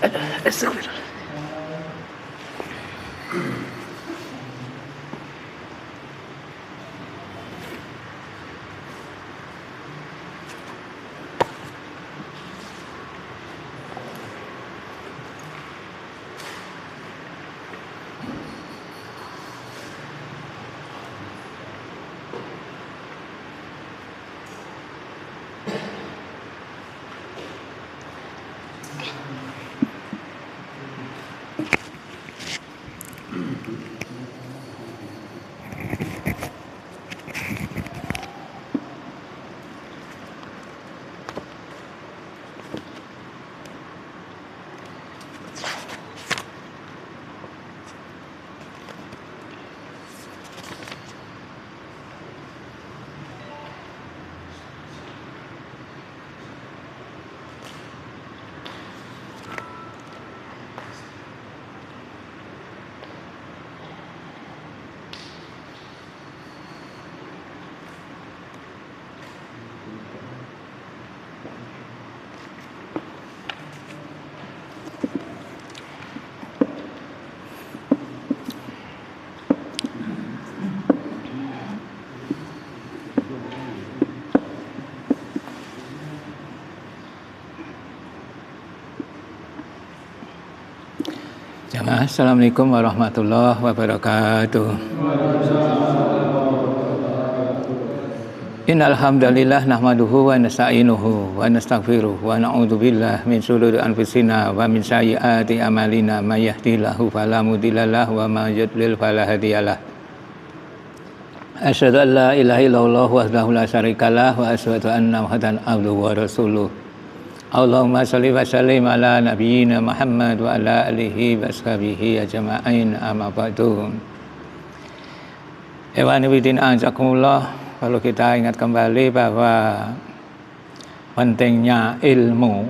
Astagfirullah. Jamaah, assalamualaikum warahmatullahi wabarakatuh. Innal hamdalillah nahmaduhu wa nasta'inuhu wa nastaghfiruh wa na'udzu billahi min shururi anfusina wa min sayyiati a'malina may yahdihillahu fala mudhillalah wa may yudlil fala hadiyalah. Asyhadu an la ilaha illallah wahdahu la syarikalah wa asyhadu anna Muhammadan abduhu wa rasuluh. Allahumma sholli wa sallim ala nabiyyina Muhammad wa ala alihi wa sahbihi ajma'in, amma ba'du. Ewan widin azakumullah, kalau kita ingat kembali bahwa pentingnya ilmu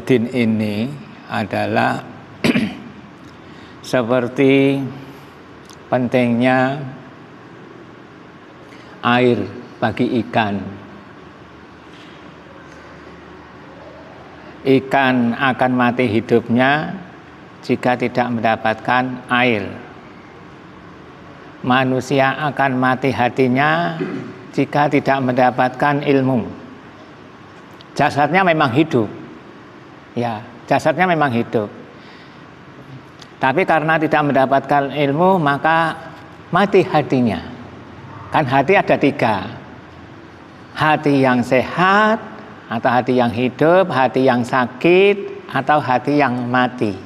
din ini adalah seperti pentingnya air bagi ikan. Ikan akan mati hidupnya jika tidak mendapatkan air. Manusia akan mati hatinya jika tidak mendapatkan ilmu. Jasadnya memang hidup, ya, jasadnya memang hidup. Tapi karena tidak mendapatkan ilmu, maka mati hatinya. Kan hati ada tiga: hati yang sehat, atau hati yang hidup, hati yang sakit, atau hati yang mati.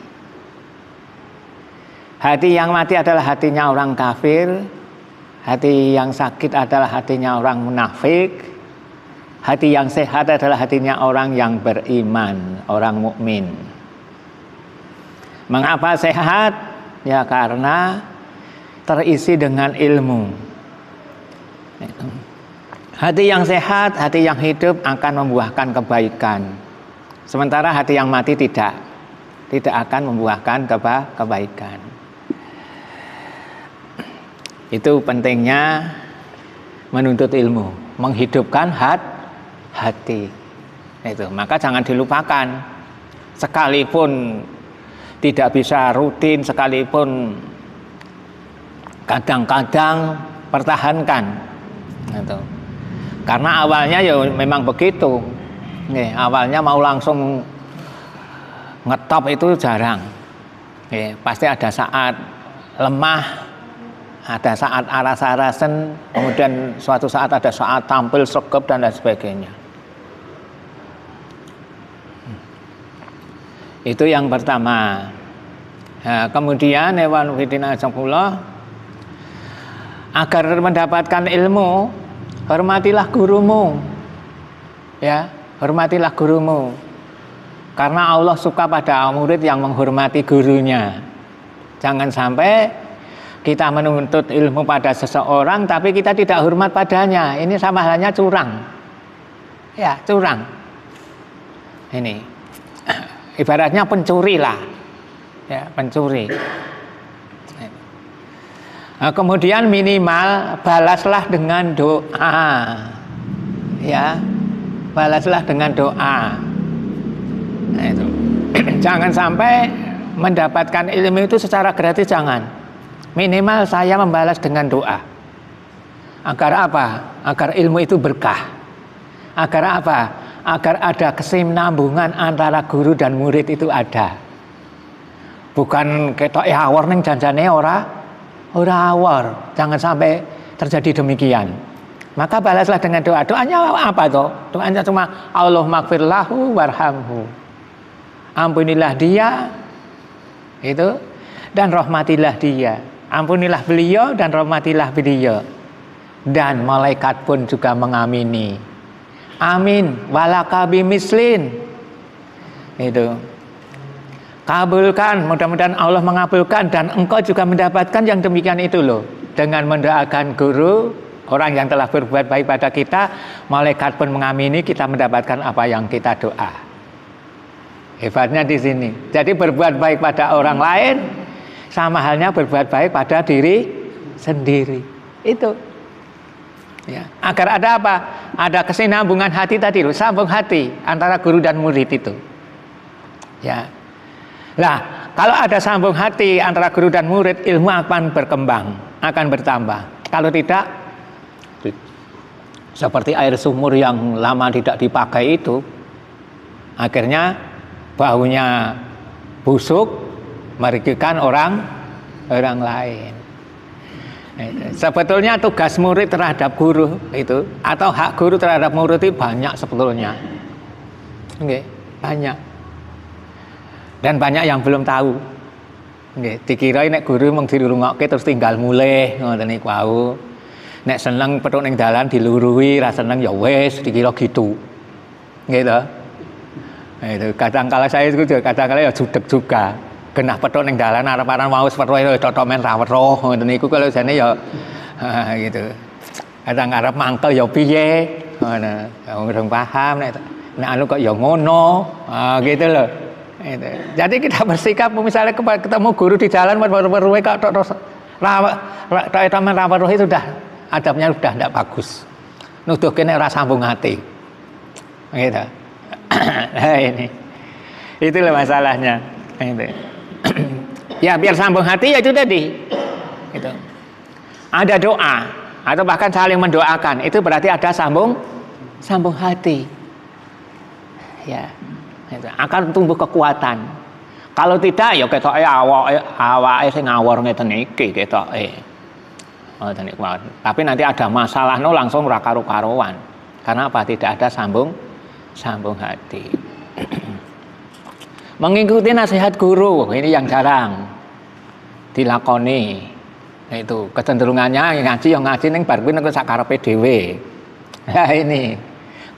Hati yang mati adalah hatinya orang kafir, hati yang sakit adalah hatinya orang munafik, hati yang sehat adalah hatinya orang yang beriman, orang mukmin. Mengapa sehat? Ya karena terisi dengan ilmu. Hati yang sehat, hati yang hidup akan membuahkan kebaikan. Sementara hati yang mati tidak akan membuahkan kebaikan. Itu pentingnya menuntut ilmu, menghidupkan hati. Itu, maka jangan dilupakan. Sekalipun tidak bisa rutin, sekalipun kadang-kadang pertahankan. Itu. Karena awalnya ya memang begitu. Nih, awalnya mau langsung ngetop itu jarang. Nih, pasti ada saat lemah, ada saat aras-arasen, kemudian suatu saat ada saat tampil sregep dan lain sebagainya. Itu yang pertama. Nah, kemudian ewan fitina azakullah, agar mendapatkan ilmu, hormatilah gurumu, ya, hormatilah gurumu. Karena Allah suka pada murid yang menghormati gurunya. Jangan sampai kita menuntut ilmu pada seseorang, tapi kita tidak hormat padanya. Ini sama halnya curang, ya, curang. Ini ibaratnya pencuri lah, ya, pencuri. Nah, kemudian minimal balaslah dengan doa, ya, balaslah dengan doa. Nah, itu. Jangan sampai mendapatkan ilmu itu secara gratis, jangan. Minimal saya membalas dengan doa. Agar apa? Agar ilmu itu berkah. Agar apa? Agar ada kesinambungan antara guru dan murid itu ada. Bukan ketok awor ning janjane ora awor. Jangan sampai terjadi demikian. Maka balaslah dengan doa. Doanya apa toh? Doanya cuma Allahumma gfir lahu warhamhu. Ampunilah dia itu dan rahmatilah dia. Ampunilah beliau dan rahmatilah beliau. Dan malaikat pun juga mengamini. Amin walaka bimislin. Itu. Kabulkan, mudah-mudahan Allah mengabulkan dan engkau juga mendapatkan yang demikian itu loh. Dengan mendoakan guru, orang yang telah berbuat baik pada kita, malaikat pun mengamini, kita mendapatkan apa yang kita doa. Hebatnya di sini. Jadi berbuat baik pada orang lain sama halnya berbuat baik pada diri sendiri. Itu. Ya. Agar ada apa? Ada kesinambungan hati tadi loh, sambung hati antara guru dan murid itu. Ya. Lah, kalau ada sambung hati antara guru dan murid, ilmu akan berkembang, akan bertambah. Kalau tidak, seperti air sumur yang lama tidak dipakai itu, akhirnya baunya busuk, merugikan orang lain. Sebetulnya tugas murid terhadap guru itu, atau hak guru terhadap murid itu banyak sebetulnya. Oke, banyak. Dan banyak yang belum tahu. Oke, dikira nek guru mung dirungokke terus tinggal mulih ngoten niku wau. Nek seneng petuk ning dalan dilurui, ra seneng ya wis, dikira gitu. Nggih to? Itu kadang-kala saya itu kadang-kala ya judeg juga. Genah petuk ning dalan arep-arep mau weruh tok men ra weruh ngoten niku kalau jane ya gitu. Kadang arep mangkel ya piye ngono. Wong paham nek anu kok ya ngono. Gitu loh. Itu. Jadi kita bersikap misalnya ketemu guru di jalan weruh kok tok teman ra weruh itu sudah adabnya sudah tidak bagus. Nuduhke nek ora sambung hati. Gitu. Nah ini itulah masalahnya itu. Ya biar sambung hati ya itu tadi itu. Ada doa atau bahkan saling mendoakan, itu berarti ada sambung hati ya, itu akan tumbuh kekuatan. Kalau tidak ya ketoke awake sing ngawur ngeten iki ketoke. Tapi nanti ada masalah langsung ora karo-karuan. Karena apa? Tidak ada sambung hati. Mengikuti nasihat guru ini yang jarang dilakoni. Itu kecenderungannya ngaji yang ngaji ning bar kuwi nek sakarepe dhewe. Nah ini.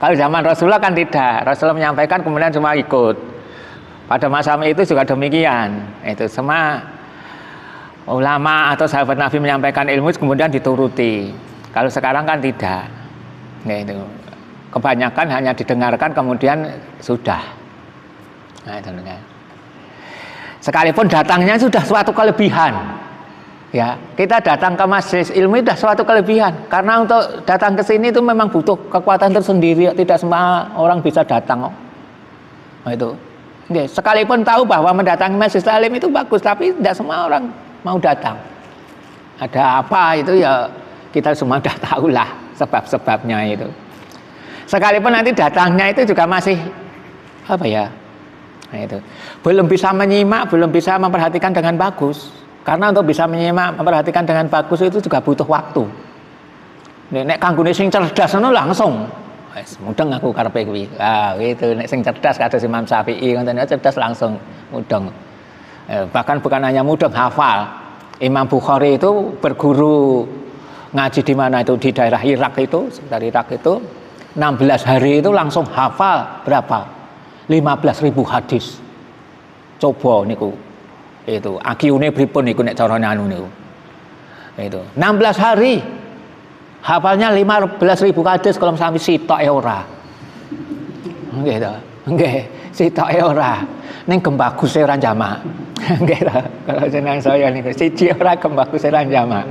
Kalau zaman Rasulullah kan tidak. Rasulullah menyampaikan kemudian cuma ikut. Pada masa itu juga demikian. Itu semua ulama atau sahabat Nabi menyampaikan ilmu kemudian dituruti. Kalau sekarang kan tidak. Nah itu. Kebanyakan hanya didengarkan kemudian sudah. Nah, itu kan. Sekalipun datangnya sudah suatu kelebihan. Ya, kita datang ke majelis ilmu itu sudah suatu kelebihan. Karena untuk datang ke sini itu memang butuh kekuatan tersendiri. Tidak semua orang bisa datang. Nah, itu. Oke, sekalipun tahu bahwa mendatangi majelis taklim itu bagus, tapi tidak semua orang mau datang. Ada apa itu ya kita semua sudah tahulah sebab-sebabnya itu. Sekalipun nanti datangnya itu juga masih apa ya? Nah itu belum bisa menyimak, belum bisa memperhatikan dengan bagus. Karena untuk bisa menyimak, memperhatikan dengan bagus itu juga butuh waktu. Nek kanggone sing cerdas ngono langsung. Wis mudeng aku karepe kuwi. Ah gitu nek sing cerdas kados Imam Syafi'i ngoten cerdas langsung mudeng. Bahkan bukan hanya mudeng, hafal. Imam Bukhari itu berguru ngaji di mana itu di daerah Irak itu, dari Irak itu 16 hari itu langsung hafal berapa? 15.000 hadis. Coba niku. Itu akiune pripun niku nek carane anu niku. Itu 16 hari hafalnya 15.000 hadis kalau sampai sitoke ora. Nggih to. Nggih, sitoke ora. Ning gembaguse ora jamak. Nggih to. Kalau jeneng saya niku siji ora gembaguse ora jamak.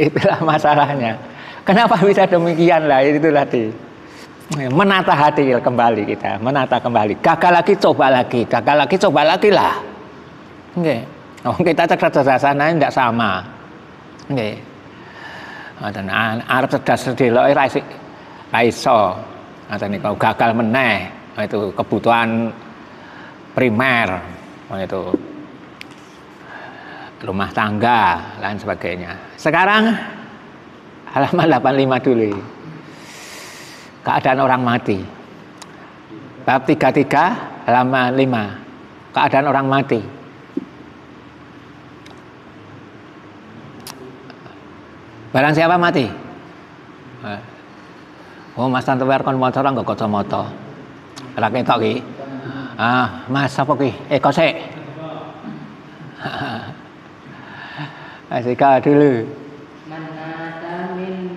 itulah masalahnya. Kenapa bisa demikian lah itu tadi. Menata hati kembali kita, menata kembali. Gagal lagi, coba lagi. Gagal lagi, coba lagi lah. Nggih. Kita kecerdasannya tidak sama. Nggih. Arep cerdas deloke ra iso. Kalau gagal meneh, itu kebutuhan primer, itu rumah tangga, lain sebagainya. Sekarang halaman 85 dulu. Keadaan orang mati. Bab 33 halaman 5. Keadaan orang mati. Barang siapa mati? Oh, Mas Tantower kon motor nggo kacamata. Ora ketok iki. Mas apa ki? Kosek. Asika dulu. Manata min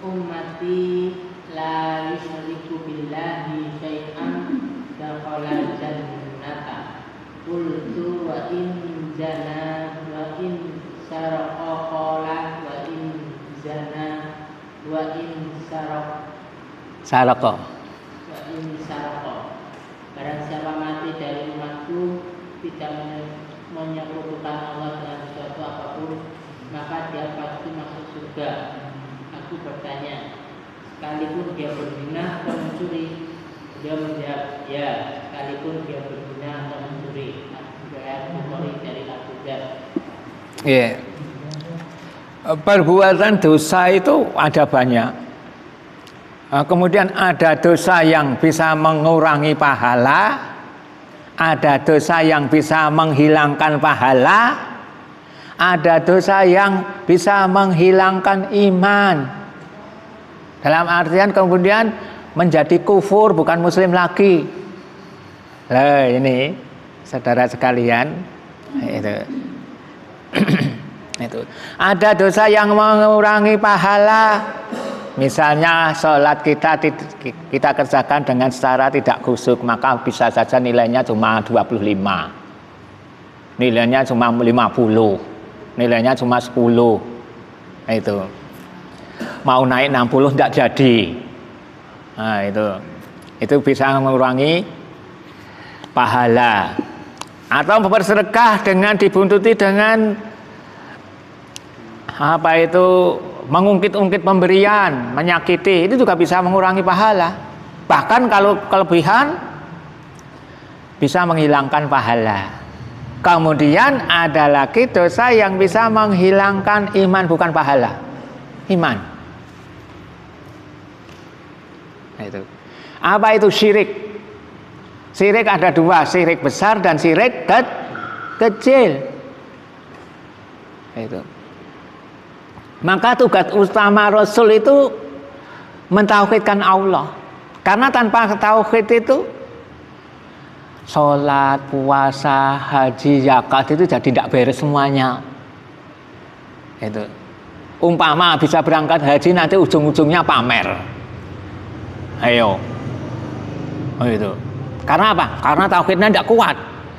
ummati la yusyriku billahi syai'an dakhala jannata. Qultu wa in zana wa in saraqa qala wa in zana wa in saraqa. Wa in saraqa. Barang siapa mati dari umatku tidak menyekutukan Allah dengan sesuatu apapun, maka dia pasti masuk surga. Aku bertanya, sekalipun dia berzina atau mencuri? Dia menjawab, ya, sekalipun dia berzina atau mencuri. Riwayat Bukhari dari Abu Dzar. Iya. Perbuatan dosa itu ada banyak. Kemudian ada dosa yang bisa mengurangi pahala, ada dosa yang bisa menghilangkan pahala, ada dosa yang bisa menghilangkan iman. Dalam artian kemudian menjadi kufur, bukan muslim lagi. Lah ini saudara sekalian, itu. Itu. Ada dosa yang mengurangi pahala. Misalnya sholat kita kerjakan dengan secara tidak khusyuk, maka bisa saja nilainya cuma 25, nilainya cuma 50, nilainya cuma 10. Itu mau naik 60 tidak jadi. Nah, itu bisa mengurangi pahala. Atau bersedekah dengan dibuntuti dengan mengungkit-ungkit pemberian, menyakiti, itu juga bisa mengurangi pahala. Bahkan kalau kelebihan bisa menghilangkan pahala. Kemudian ada lagi dosa yang bisa menghilangkan iman, bukan pahala, iman. Nah, itu. Apa itu syirik? Syirik ada dua, syirik besar dan syirik kecil. Itu. Maka tugas utama Rasul itu mentauhidkan Allah. Karena tanpa tauhid itu sholat, puasa, haji, zakat itu jadi tidak beres semuanya. Itu. Umpama bisa berangkat haji nanti ujung-ujungnya pamer. Ayo. Oh itu. Karena apa? Karena tauhidnya tidak kuat.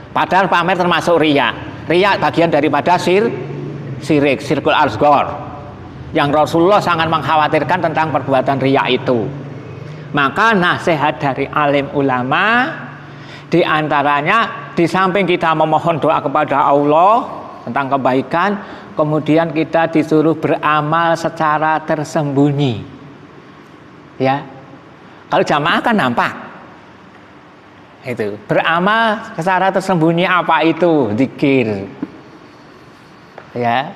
Padahal pamer termasuk riya. Riya bagian daripada syirik, syirkul asghar. Yang Rasulullah sangat mengkhawatirkan tentang perbuatan riya itu. Maka nasihat dari alim ulama di antaranya, di samping kita memohon doa kepada Allah tentang kebaikan, kemudian kita disuruh beramal secara tersembunyi. Ya. Kalau jamaah kan nampak. Itu, beramal secara tersembunyi. Apa itu? Zikir. Ya.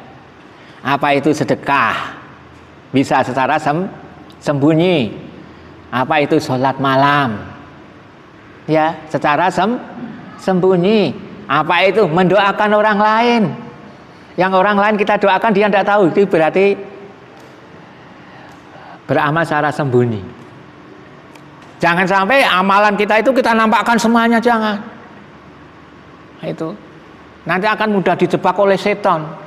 Apa itu sedekah? Bisa secara sembunyi. Apa itu sholat malam? Ya, secara sembunyi. Apa itu? Mendoakan orang lain. Yang orang lain kita doakan dia tidak tahu. Itu berarti beramal secara sembunyi. Jangan sampai amalan kita itu kita nampakkan semuanya, jangan. Itu nanti akan mudah dijebak oleh setan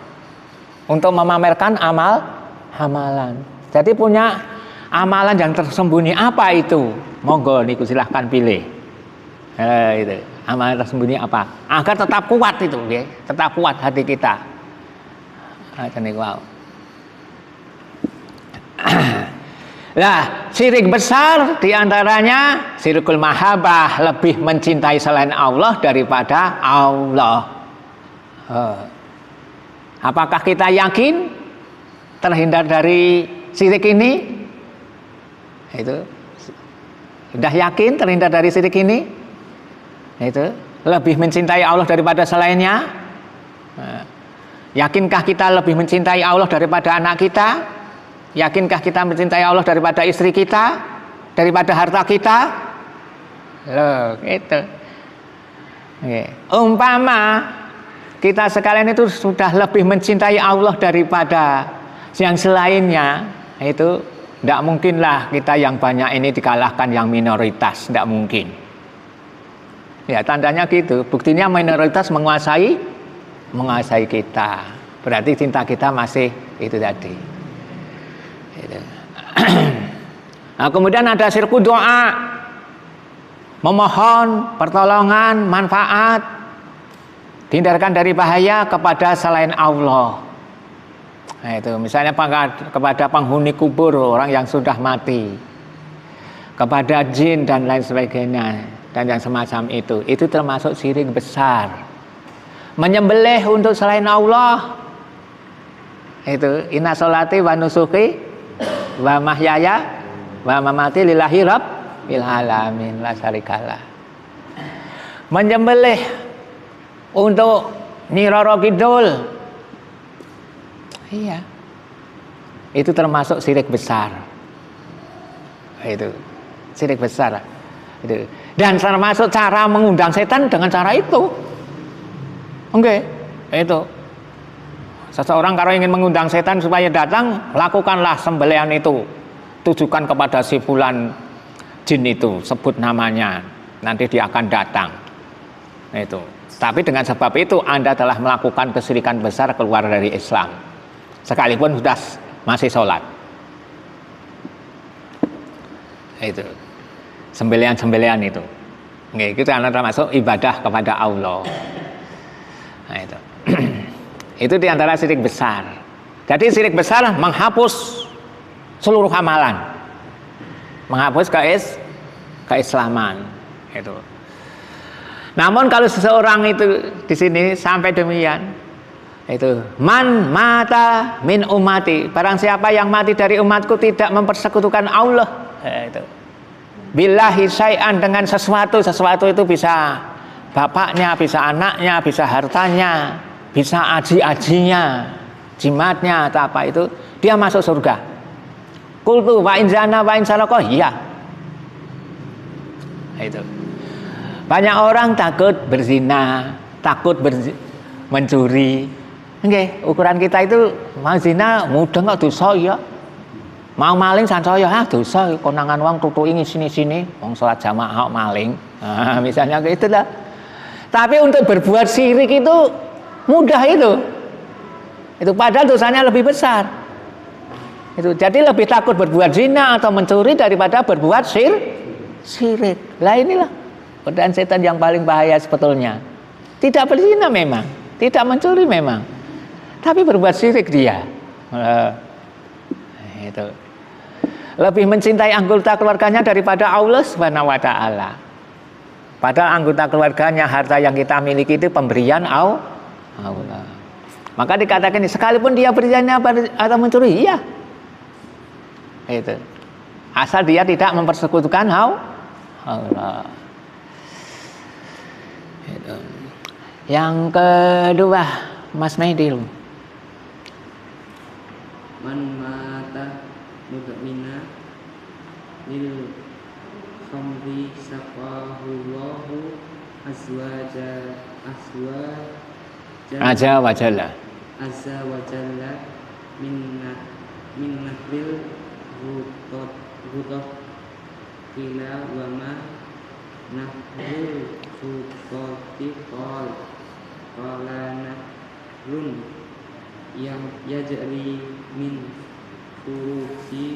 untuk memamerkan amalan. Jadi punya amalan yang tersembunyi. Apa itu? Monggo niku silahkan pilih. Itu amalan tersembunyi apa? Agar tetap kuat itu, ya. Tetap kuat hati kita. Nah, syirik besar diantaranya syirikul mahabbah, lebih mencintai selain Allah daripada Allah. Apakah kita yakin terhindar dari syirik ini? Itu sudah yakin terhindar dari syirik ini? Itu lebih mencintai Allah daripada selainnya? Yakinkah kita lebih mencintai Allah daripada anak kita? Yakinkah kita mencintai Allah daripada istri kita, daripada harta kita? Loh, gitu. Umpama kita sekalian itu sudah lebih mencintai Allah daripada yang selainnya, itu tidak mungkinlah kita yang banyak ini dikalahkan yang minoritas, tidak mungkin. Ya, tandanya gitu. Buktinya minoritas menguasai kita. Berarti cinta kita masih itu tadi. Nah, kemudian ada syirku doa, memohon pertolongan, manfaat, dihindarkan dari bahaya kepada selain Allah. Nah, itu misalnya kepada penghuni kubur, orang yang sudah mati, kepada jin dan lain sebagainya, dan yang semacam itu termasuk syirik besar. Menyembelih untuk selain Allah, itu inna sholati wa nusuki wa mahyaya wa mamati lillahi rabbil alamin la syarikalah. Menyembelih untuk Nyi Roro Kidul, iya, itu termasuk syirik besar. Itu syirik besar. Itu. Dan termasuk cara mengundang setan dengan cara itu. Oke, itu. Seseorang kalau ingin mengundang setan supaya datang, lakukanlah sembelihan itu. Tujukan kepada si fulan jin itu, sebut namanya, nanti dia akan datang. Itu. Tapi dengan sebab itu Anda telah melakukan kesyirikan besar, keluar dari Islam. Sekalipun sudah masih sholat. Itu. Sembelihan-sembelihan itu. Itu karena termasuk ibadah kepada Allah. Nah, itu. Itu diantara syirik besar. Jadi syirik besar menghapus seluruh amalan, menghapus keislaman. Itu. Namun kalau seseorang itu di sini sampai demikian, itu man mata min ummati, barang siapa yang mati dari umatku tidak mempersekutukan Allah. Itu. Billahi syai'an, dengan sesuatu itu bisa bapaknya, bisa anaknya, bisa hartanya, bisa aji-ajinya, jimatnya atau apa itu, dia masuk surga. Qultu wa in zana wa in saraka, iya. Itu. Banyak orang takut berzina, takut mencuri. Nggih, ukuran kita itu mau zina mudah kok dosa ya. Mau maling sansaya dosa, konangan wong tutuki sini-sini, wong salat jamaah maling. Nah, misalnya gitu lah. Tapi untuk berbuat syirik itu mudah itu. Itu padahal dosanya lebih besar. Itu jadi lebih takut berbuat zina atau mencuri daripada berbuat syirik. Lah inilah godaan setan yang paling bahaya sebetulnya. Tidak berzina memang, tidak mencuri memang, tapi berbuat syirik dia. Itu. Lebih mencintai anggota keluarganya daripada Allah Subhanahu wa taala. Padahal anggota keluarganya, harta yang kita miliki itu pemberian Allah. Maka dikatakan sekalipun dia berzina atau mencuri, iya. Itu. Asal dia tidak mempersekutukan Allah. Itu. Yang kedua, Mas Mehdi. Man mata mudmina lil khamri saqahullahu azza wa jalla minnabil hutot ila wa ma nahul hutoti qala nahrun yang yajri min furusi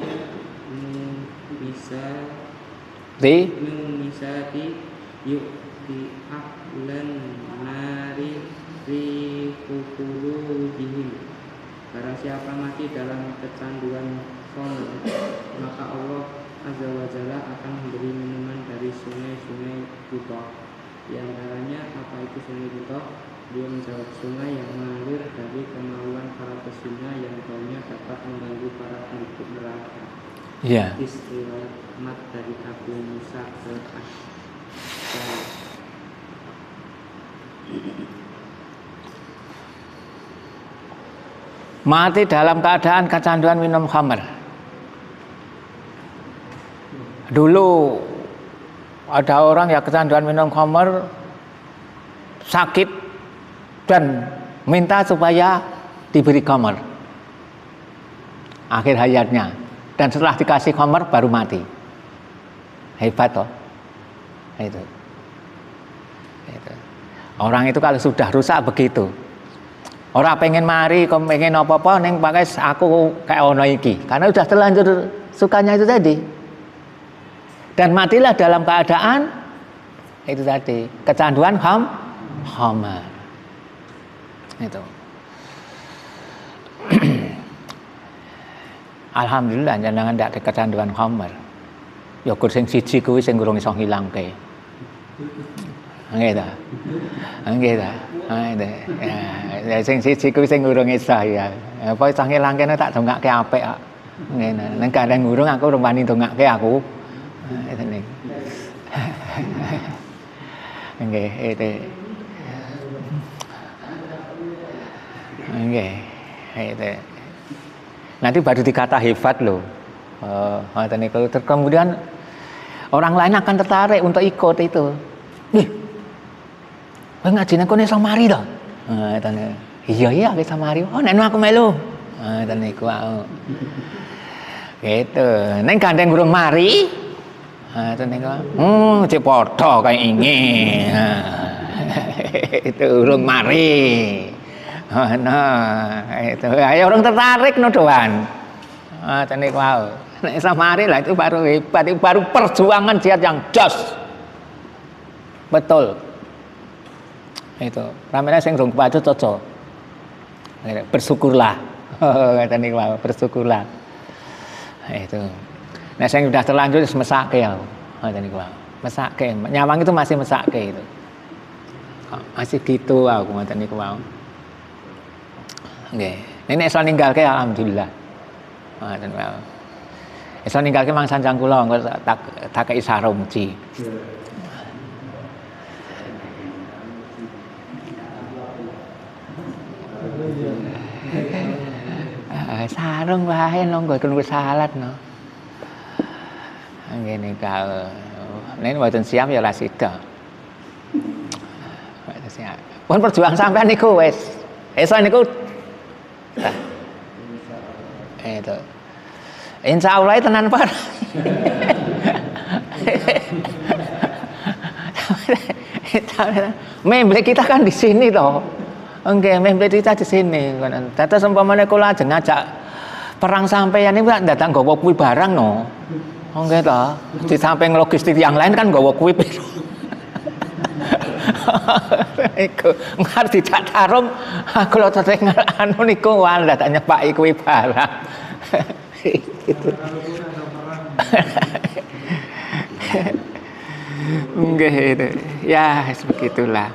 bisa di yuk di ahlan nari fi kufurihim. Barang siapa mati dalam kecanduan maka Allah Azza wa Jalla akan memberi minuman dari sungai-sungai Butoh. Di antaranya apa itu sungai Butoh? Dia menjawab, sungai yang mengalir dari kemauan para pezina yang baunya dapat mengganggu para penduduk neraka. Iya. Riwayat Ahmad dari Abu Musa al-Asy'ari. Mati dalam keadaan kecanduan minum khamr. Dulu ada orang yang kecanduan minum khamr, sakit dan minta supaya diberi khamr akhir hayatnya, dan setelah dikasih khamr baru mati. Hebat toh. Itu. Orang itu kalau sudah rusak begitu. Orang pengen mari, pengen apa-apa, neng pakai aku kayak ono iki, karena sudah terlanjur sukanya itu tadi. Dan matilah dalam keadaan itu tadi, kecanduan khamr. Itu. Alhamdulillah jenengan ndak kecanduan khamr. Ya kur sing siji kuwi sing urung iso ngilangke. Nggih ta. Nggih ta. Ya sing siji kuwi sing urung iso ya. Apa iso ngilangke tak dongake apik kok. Ngene. Nek kadang urung aku urung wani dongake aku. Itu ning. Nggih, itu. Nggih, itu. Nanti baru dikata hebat loh. Kemudian orang lain akan tertarik untuk ikut itu. Nih, kowe ngajine kene iso mari to. Iya iso mari. Oh, nek aku melu. Ngoten niku wae. Gitu. Nek gandeng urung mari, ngoten niku. Cek padha kaya ingin. Itu urung mari. Itu. Ayo orang tertarik no doan. Ngoten niku wae. Nek iso mari lah itu baru hebat, itu baru perjuangan jihad yang jos. Betul. Itu. Ramene sing rung kepacut cocok. Bersyukurlah. Ngoten niku wae, bersyukurlah. Itu. Nek sing sudah terlanjur wis mesake ya. Ngoten niku wae. Mesake. Nyawang itu masih mesake itu. Masih gitu aku ngoten niku wae. Nggih. Nek iso ninggalke alhamdulillah. Ngoten wae. Iso ninggalke mang sanjang kula engko tak kei sarung ci. Sarung wae nonggo kena salat no. Ngene ka. Nek mboten siap ya ora sida. Mboten siap. Pun perjuang sampean niku wis. Esuk niku itu. Insyaallah tenan par. Member kita kan di sini toh. Oke, member kita di sini. Terus umpamane kula ajeng ngajak perang sampeyan niku datang gawa kuwi barang no. Oke toh. Di samping logistik yang lain kan gawa kuwi. Iku ngerti dijak tarung aku lho terdengar anu niku wala tak nyepaki kuwi barang. Gitu. Enggak itu. Ya, begitulah.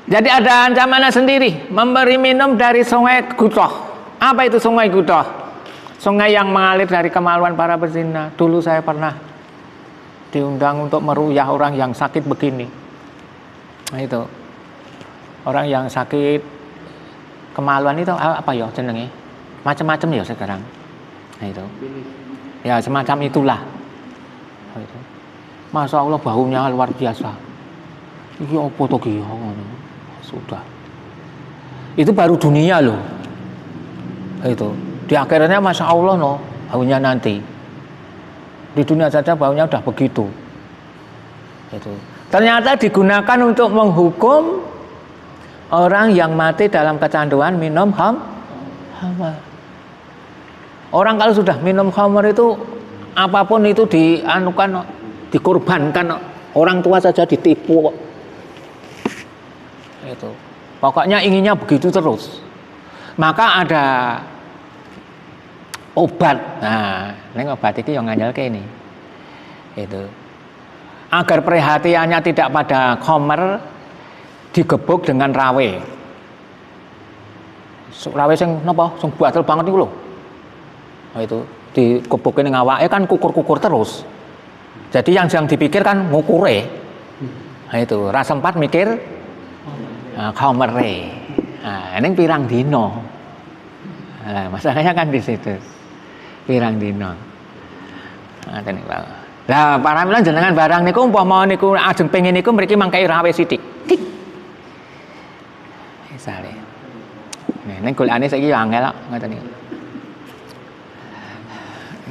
Jadi ada ancamannya sendiri, memberi minum dari sungai Butoh. Apa itu sungai Butoh? Sungai yang mengalir dari kemaluan para pezina. Dulu saya pernah diundang untuk meruyah orang yang sakit begini. Nah itu. Orang yang sakit kemaluan itu apa ya jenenge? Macam-macam ya sekarang. Nah itu. Ya semacam itulah. Itu. Masya Allah baunya luar biasa. Ini apa toh ya? Sudah. Itu baru dunia loh. Itu. Di akhirnya Masya Allah no, baunya nanti. Di dunia saja baunya udah begitu. Itu. Ternyata digunakan untuk menghukum orang yang mati dalam kecanduan minum khamr. Orang kalau sudah minum khamr itu apapun itu dianukan, dikorbankan, orang tua saja ditipu. Itu. Pokoknya inginnya begitu terus. Maka ada obat. Nah, ning obat iki yang nganyelke ini. Itu. Agar perhatiannya tidak pada khomer, digebuk dengan rawe. Rawe sing napa? Sing batel banget iku lho. Nah, itu dikebuke ning awake kan kukur-kukur terus. Jadi yang dipikir kan ngukure. Nah, itu ra sempat mikir khomere. Nah, ning pirang dino. Nah, masalahnya kan di situ. Pirang dino. Ngoten niku. Lah para mila jenengan barang niku umpama niku ajeng pengin niku mriki mangkai rawe sithik. Misale. Ning golekane saiki yo angel kok ngoten niku.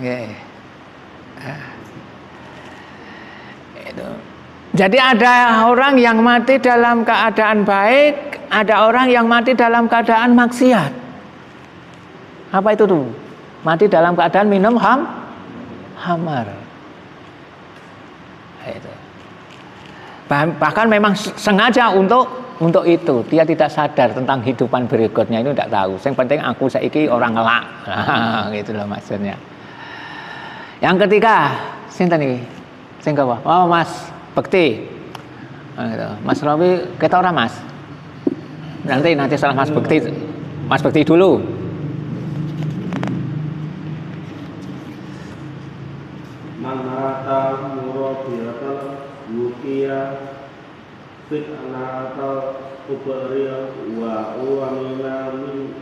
Nggih. Itu. Jadi ada orang yang mati dalam keadaan baik, ada orang yang mati dalam keadaan maksiat. Apa itu tuh? Mati dalam keadaan minum hamar. Itu. Bahkan memang sengaja untuk itu. Dia tidak sadar tentang kehidupan berikutnya, itu tidak tahu. Yang penting aku saiki orang ngelak. Gitu loh maksudnya. Yang ketiga, sinten iki? Sing apa? Oh, Mas Bekti. Mas Robi, kita orang Mas. Nanti setelah Mas Bekti dulu. Manata murabiyatal wukiya fitnatal kubariya wa uamina min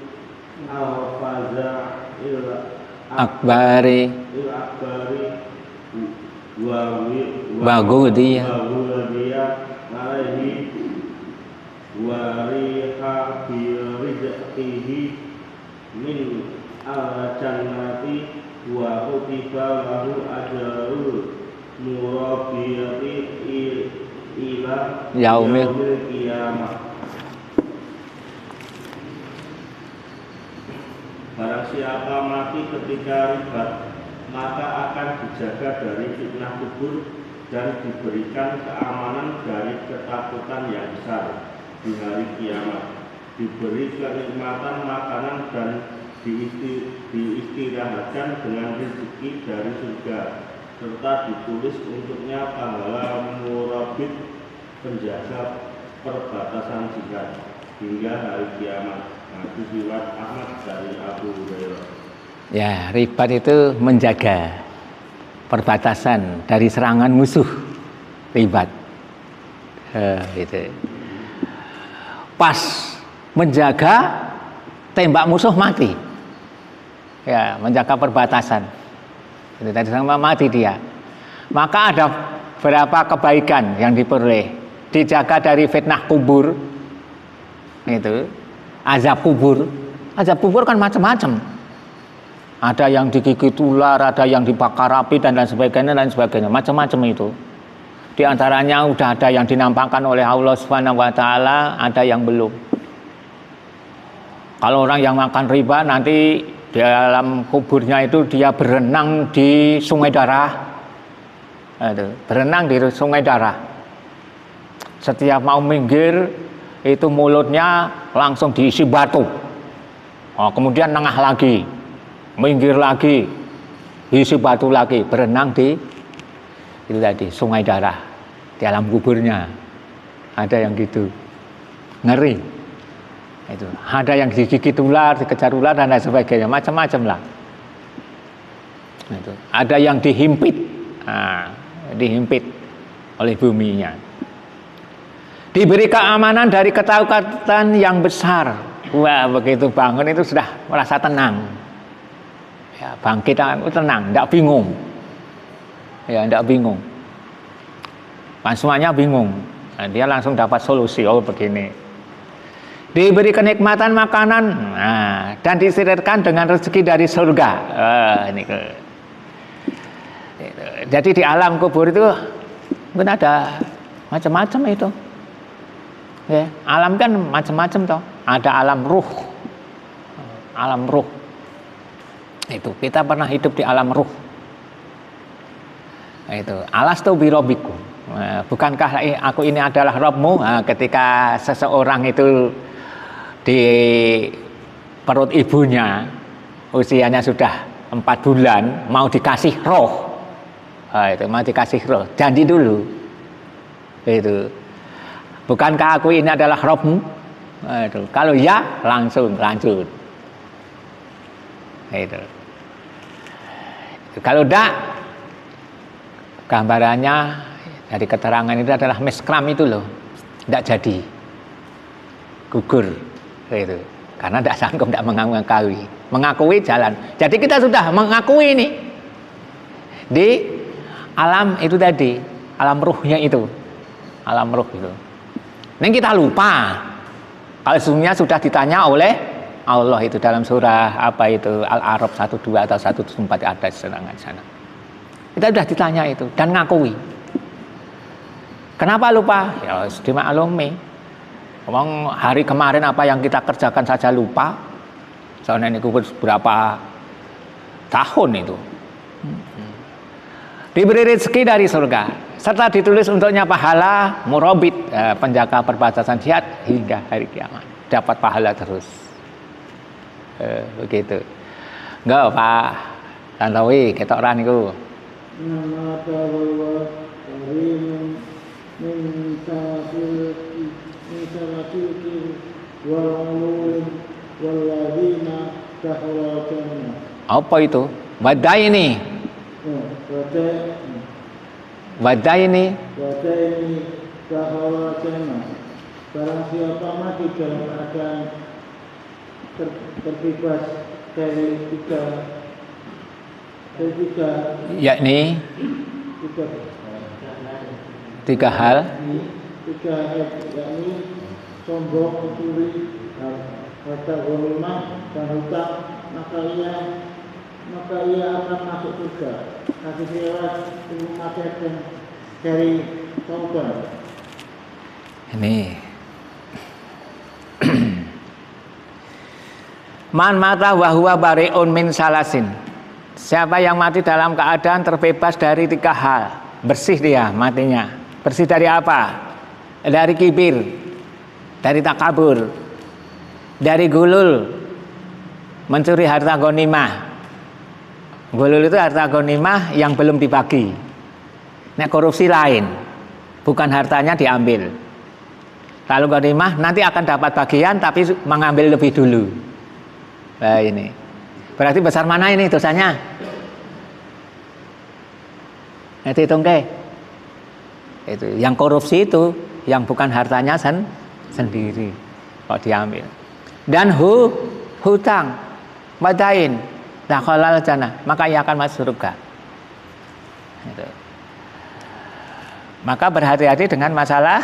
alfaza Akbari Bagudiyah alaihi wariha birizqihi min al-jannati wa kutiba lahu ajrul murabiyati ila yaumil qiyamah. Barang siapa mati ketika ribat, maka akan dijaga dari fitnah kubur dan diberikan keamanan dari ketakutan yang besar di hari kiamat, diberi kenikmatan makanan dan diistirahatkan dengan rezeki dari surga, serta ditulis untuknya pahala murabit penjaga perbatasan jihad hingga hari kiamat. Itu riwayat Ahmad dari Abu Hurairah. Ya, ribat itu menjaga perbatasan dari serangan musuh. Ribat. Gitu. Pas menjaga tembak musuh mati. Ya, menjaga perbatasan. Itu tadi sama mati dia. Maka ada beberapa kebaikan yang diperoleh. Dijaga dari fitnah kubur. Itu. Azab kubur kan macam-macam. Ada yang digigit ular, ada yang dibakar api dan lain sebagainya, macam-macam itu. Di antaranya udah ada yang dinampakkan oleh Allah Subhanahu wa taala, ada yang belum. Kalau orang yang makan riba nanti di dalam kuburnya itu dia berenang di sungai darah. Berenang di sungai darah. Setiap mau minggir itu mulutnya langsung diisi batu. Kemudian nengah lagi, minggir lagi, diisi batu lagi, berenang di itu tadi sungai darah di alam kuburnya. Ada yang gitu, ngeri. Itu ada yang digigit ular, dikejar ular dan lain sebagainya, macam-macam lah. Itu ada yang dihimpit, dihimpit oleh buminya. Diberi keamanan dari ketakutan yang besar. Wah, begitu bangun itu sudah merasa tenang. Ya, bangkit tenang, tidak bingung. Ya, tidak bingung. Kan semuanya bingung. Nah, dia langsung dapat solusi. Oh, begini. Diberi kenikmatan makanan, dan disirkan dengan rezeki dari surga. Ini ke. Jadi di alam kubur itu mungkin ada macam-macam itu. Ya, alam kan macam-macam toh. Ada alam ruh. Alam ruh. Itu kita pernah hidup di alam ruh. Itu alastu birobikum. Bukankah aku ini adalah Rabbmu? Ketika seseorang itu di perut ibunya usianya sudah 4 bulan mau dikasih roh. Nah, itu mau dikasih roh, janji dulu. Itu. Bukankah aku ini adalah rohmu? Nah, itu. Kalau ya, langsung lanjut. Itu. Kalau tidak, gambarannya dari keterangan itu adalah miskram itu loh, tidak jadi, gugur. Itu. Karena tidak sanggup, tidak mengakui jalan. Jadi kita sudah mengakui ini di alam itu tadi, alam ruhnya itu, alam ruh itu. Ini kita lupa kalau sesungguhnya sudah ditanya oleh Allah itu dalam surah apa itu Al-A'raf 12 atau 174 ada di sana. Kita sudah ditanya itu dan ngakui. Kenapa lupa? Ya dimaklumi. Ngomong hari kemarin apa yang kita kerjakan saja lupa. Soalnya ini berapa tahun itu. Diberi rezeki dari surga serta ditulis untuknya pahala murabit, penjaga perbatasan jihad hingga hari kiamat, dapat pahala terus. Begitu. Enggak Pak Tantowi ketok ora niku. Nama Allah karimun min salatihi wal walladzina tahawatana. Apa itu? Badai ini. Badai ini tahawatana. Barang siapa mati dalam keadaan terbebas dari yakni tiga hal, yakni sombong, mencuri, harta ghanimah dan hutang, maka ia akan masuk surga. Kasih lewat ilmu materi dari taubat. Ini man mata wahwa bariun min salasin. Siapa yang mati dalam keadaan terbebas dari 3 hal, bersih dia matinya. Bersih dari apa? Dari kibir, dari takabur, dari gulul, mencuri harta ghanimah. Gulul itu harta ghanimah yang belum dibagi. Nek korupsi lain, bukan hartanya diambil. Lalu ghanimah nanti akan dapat bagian tapi mengambil lebih dulu. Nah ini berarti besar mana ini dosanya? Nanti hitung ke. Itu yang korupsi itu yang bukan hartanya sendiri kok diambil. Dan hutang badain dakhalal jannah, maka ia akan masuk surga. Itu. Maka berhati-hati dengan masalah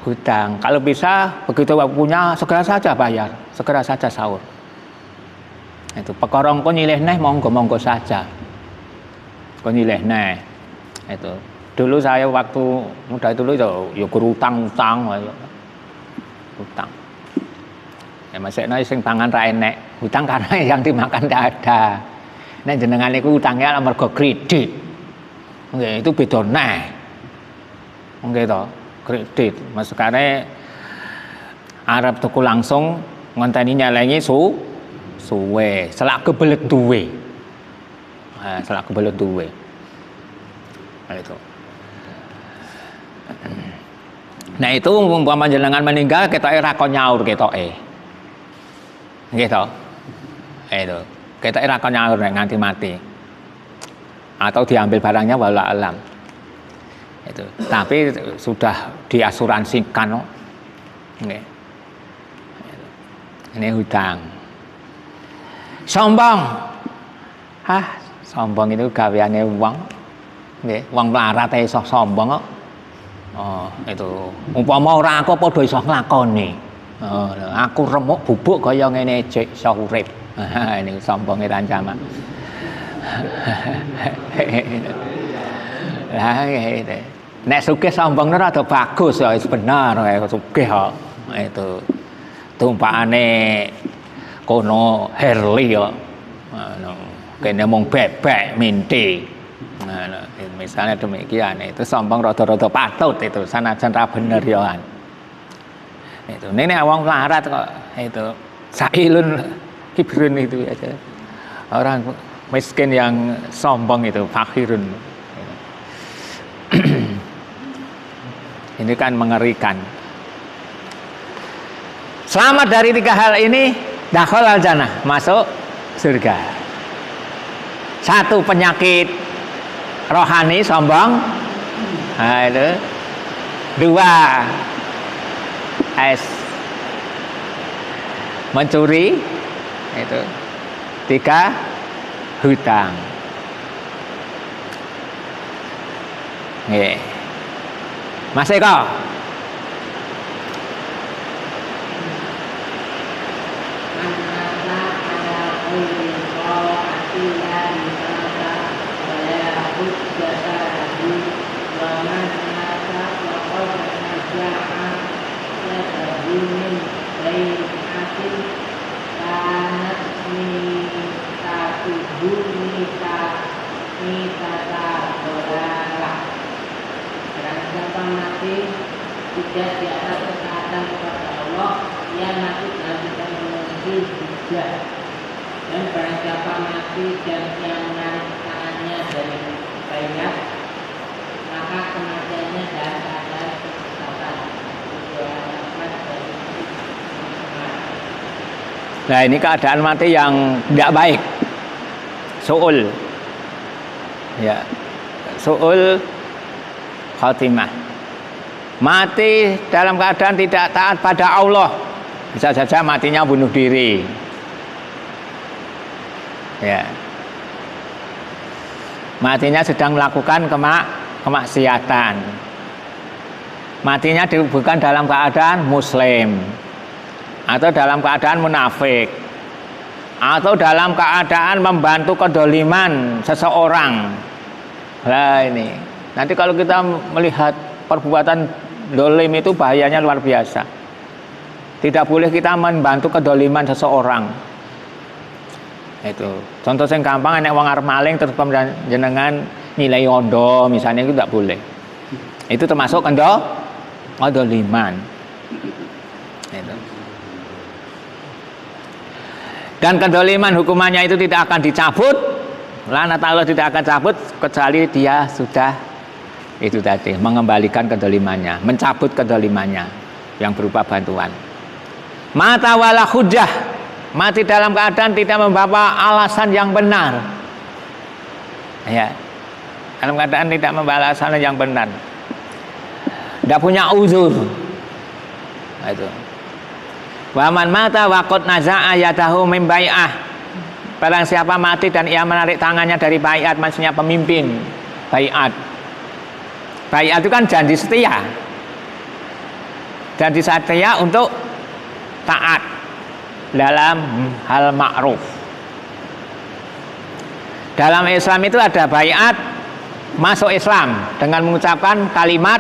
hutang. Kalau bisa begitu punya segera saja bayar, segera saja sahur. Itu pekorong kok nyilih neh monggo saja. Kok nyilih neh. Itu. Dulu saya waktu muda dulu ya utang. Hutang. Ya maksudnya sing pangan ra enek, hutang karena yang dimakan tidak ada. Nek jenengan niku utangnya amarga kredit. Nggih, itu beda neh. Nggih to, kredit. Masukane arep tuku langsung ngonteni nyelengi suwe, selak kebelet duwe. Nah, selak kebelet duwe. Nah, itu. Nah, itu umpama jenengan meninggal ketoke ra kon nyaur ketoke. Nggih to? Itu. Ketoke ra kon nyaur nek nganti mati. Atau diambil barangnya wallahu alam. Itu. Tapi sudah diasuransikan kok. Nggih. Ini hutang. Sombong. Sombong itu gaweane wong. Nggih, wong melarat iso sombong kok. Oh, itu. Umpama ora aku padha iso nglakoni. Oh, aku remuk bubuk kaya ngene cek iso urip. Ini sombonge ancaman. Lah ngene. Nek sugih sombongne rada bagus ya wis bener kaya sugih kok. Itu. Tumpakane kono Herli kok. Kene mung bebek minti. Nah, misalnya demikian itu sombong rada-rada patut itu sanajan ra bener ya. Itu ini wong melarat kok itu sailun kibrun itu aja. Orang miskin yang sombong itu, fakhirun. Ini kan mengerikan. Selamat dari 3 hal ini, dakhalal jannah, masuk surga. 1, penyakit rohani sombong. Nah, itu. 2, mencuri. Itu. 3, hutang. Mas Eko. Tidak di atas ketaatan kepada Allah, ia mati dalam keadaan memenuhi hujjah. Dan barang siapa mati dan yang menarik tangannya dari bayat, maka kematiannya dalam keadaan kesesatan. Nah, ini keadaan mati yang tidak baik. Su'ul. Ya. Su'ul khatimah. Mati dalam keadaan tidak taat pada Allah. Bisa saja matinya bunuh diri. Ya. Matinya sedang melakukan kemaksiatan. Matinya bukan dalam keadaan muslim, atau dalam keadaan munafik, atau dalam keadaan membantu kedoliman seseorang. Nah, ini nanti kalau kita melihat perbuatan dolim itu bahayanya luar biasa. Tidak boleh kita membantu kedoliman seseorang. Itu contoh yang gampang, nek wong arep maling terus jenengan nilai ondo misalnya, itu tidak boleh. Itu termasuk kedoliman. Itu. Dan kedoliman hukumannya itu tidak akan dicabut. Laknat Allah tidak akan cabut kecuali dia sudah itu tadi, mengembalikan kedolimannya, mencabut kedolimannya yang berupa bantuan. Mata wala hujjah, mati dalam keadaan tidak membawa alasan yang benar. Ya, dalam keadaan tidak membawa alasan yang benar, tidak punya uzur. Nah, itu. Waman mata waqad naza'a yadahu min bai'ah. Barang siapa mati dan ia menarik tangannya dari bai'at, maksudnya pemimpin bai'at. Bai'at itu kan janji setia. Janji setia untuk taat dalam hal ma'ruf. Dalam Islam itu ada bai'at masuk Islam dengan mengucapkan kalimat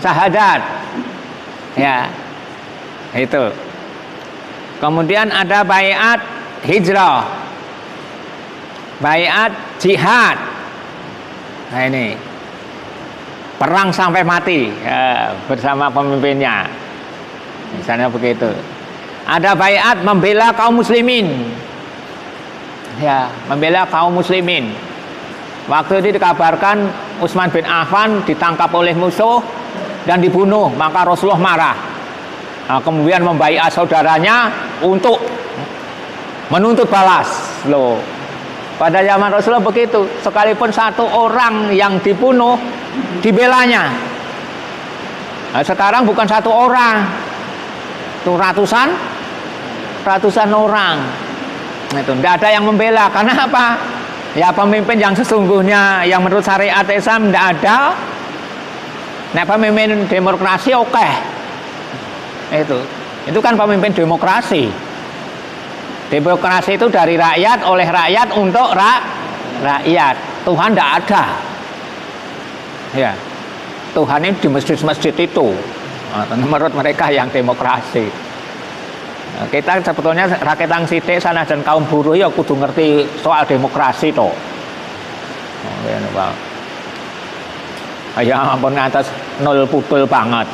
syahadat. Ya. Itu. Kemudian ada bai'at hijrah. Bai'at jihad. Nah, ini perang sampai mati ya, bersama pemimpinnya, misalnya begitu. Ada baiat membela kaum muslimin, ya, membela kaum muslimin. Waktu itu dikabarkan Utsman bin Affan ditangkap oleh musuh dan dibunuh, maka Rasulullah marah. Nah, kemudian membaiat saudaranya untuk menuntut balas. Loh, pada zaman Rasulullah begitu, sekalipun 1 orang yang dibunuh dibelanya. Nah, sekarang bukan 1 orang, itu ratusan orang. Nah, itu tidak ada yang membela. Karena apa? Ya, pemimpin yang sesungguhnya yang menurut syariat Islam tidak ada. Nah, pemimpin demokrasi oke. Itu kan pemimpin demokrasi. Demokrasi itu dari rakyat, oleh rakyat, untuk rakyat. Tuhan tidak ada. Ya, Tuhan ini di masjid-masjid itu. Menurut mereka yang demokrasi. Nah, kita sebetulnya rakyat yang sidik sana dan kaum buruh ya kudu ngerti soal demokrasi toh. Ya ampun, ngatas nol putul banget.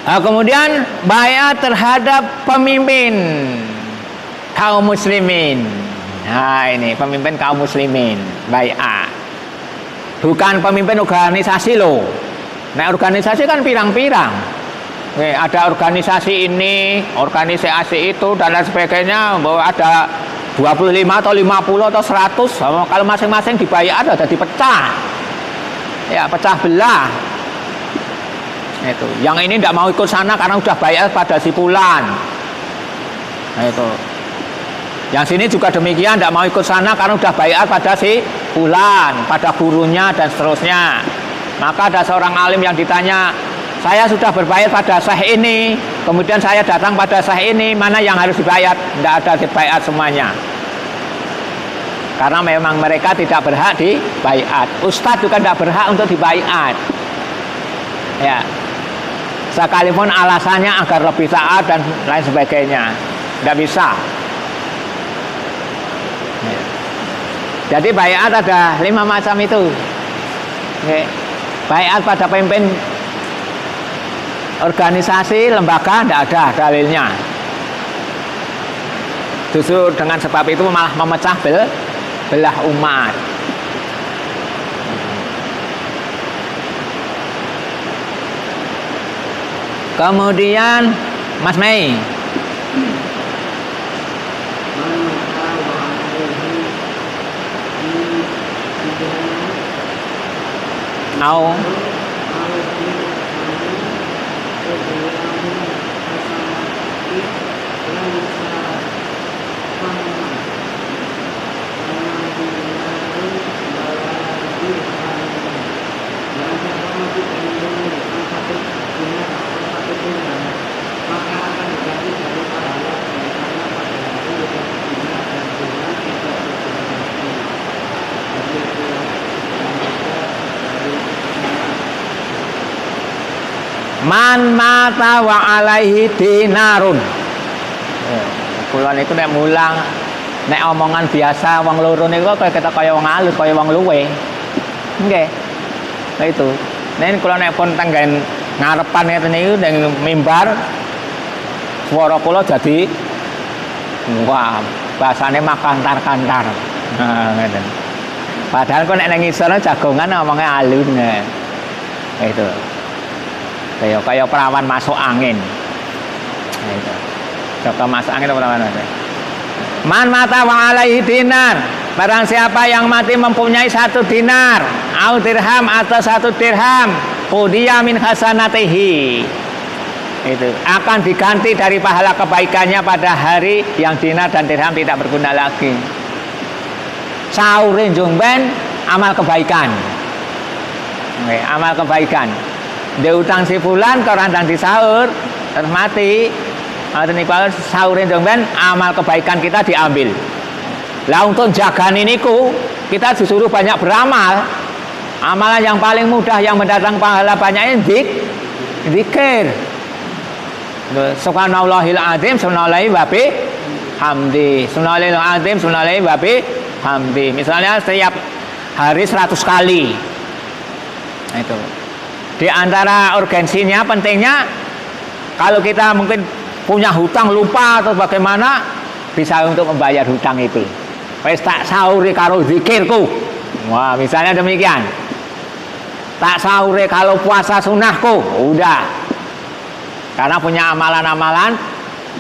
Nah, kemudian bayat terhadap pemimpin kaum muslimin. Nah, ini pemimpin kaum muslimin, bayat. Bukan pemimpin organisasi loh. Nah, organisasi kan pirang-pirang. Ada organisasi ini, organisasi itu dan lain sebagainya, bahwa ada 25 atau 50 atau 100. Kalau masing-masing dibayar ada dipecah. Ya, pecah belah. Itu. Yang ini tidak mau ikut sana karena sudah bayar pada si fulan. Nah, itu. Yang sini juga demikian, tidak mau ikut sana karena sudah bayar pada si fulan, pada gurunya dan seterusnya. Maka ada seorang alim yang ditanya, saya sudah berbayar pada syekh ini, kemudian saya datang pada syekh ini, mana yang harus dibayar? Tidak ada dibayar semuanya. Karena memang mereka tidak berhak dibayar. Ustadz juga tidak berhak untuk dibayar. Ya. Sekalipun alasannya agar lebih taat dan lain sebagainya, tidak bisa. Ya. Jadi bayat ada 5 macam itu. Ya. Bayat pada pemimpin organisasi, lembaga tidak ada dalilnya. Justru dengan sebab itu malah memecah belah umat. Kemudian Mas Mei. Au man mata wa alaihi dinarun. Kula niku nek mulang nek omongan biasa wong loro niku kaya kita kaya wong alus, kaya wong luwe. Nggih. Nah itu. Nek kula nek pun tenggen ngarepan ngeten niku ning mimbar swara kula jadi wah, bahasane makantar-kantar. Nah, ngeten. Padahal kok nek nang ngisor jagongan ngomongnya alun. Nah, itu. Kayak perawan masuk angin. Nah, itu. Coba masuk angin atau perawan masuk. Man mata wa alaihi dinar. Barang siapa yang mati mempunyai 1 dinar, au dirham atau 1 dirham, qudiya min hasanatihi. Itu akan diganti dari pahala kebaikannya pada hari yang dinar dan dirham tidak berguna lagi. Saurin jumben amal kebaikan. Oke, amal kebaikan. Dia utang si fulan ke orang di sahur terus mati. Saurin jumben amal kebaikan kita diambil. Lah untuk jaga niku kita disuruh banyak beramal. Amalan yang paling mudah yang mendatang pahala banyaknya zikir. Subhanallahil azim, subhanallahi wa bihamdi. Subhanallahil azim, subhanallahi wa bihamdi. Misalnya setiap hari 100 kali. Nah, itu. Di antara urgensinya, pentingnya kalau kita mungkin punya hutang lupa atau bagaimana bisa untuk membayar hutang itu. Wis tak sahuri karo zikirku. Wah, misalnya demikian. Tak sahuri kalau puasa sunnahku, udah. Karena punya amalan-amalan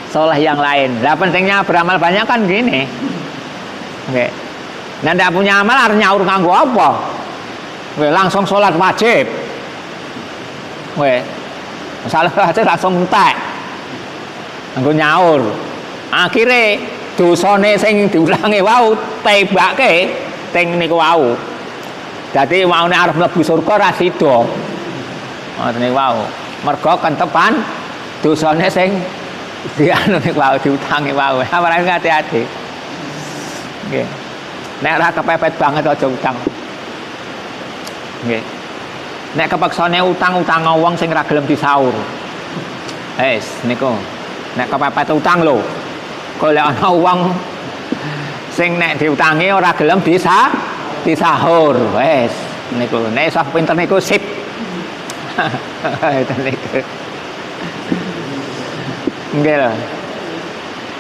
soleh yang lain. Nah, pentingnya beramal banyak kan gini. Oke. Nah, ndak punya amal harus nyaur nganggo apa? Oke, langsung sholat wajib. Oke. Salah wajib langsung entek. Nganggo nyaur. Akhire dosane sing diulangi wau tebake teng niku wau. Dadi waune arep mlebu surga ra sida. Ngoten niku wau. Mergo kentepan dosane sing dianu niku wau diutangi wau. Ora hati-hati. Nggih. Nek ora kepepet banget aja utang. Nggih. Nek kepaksane utang-utang wong sing ra gelem disaur. Niku. Nek kepepet utang lho. Golek ana wong sing nek diutangi ora gelem disahur. Niku. Nek iso pinter niku sip. Itu niku. Nggih lho.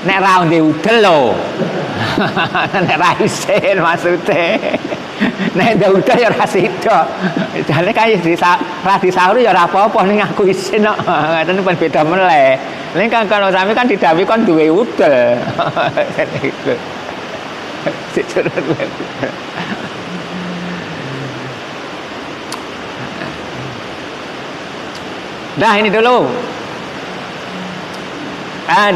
Nek ra ndek udel lho. Nek ra isin maksude. Nek ndek udel ya ra sida. Jane kae ra disauri ya ora apa-apa ning aku isin kok. Ngoten pun beda meleh. Ning kan kalau sami kan didhawuhi kon duwe udel. Dah ini dulu.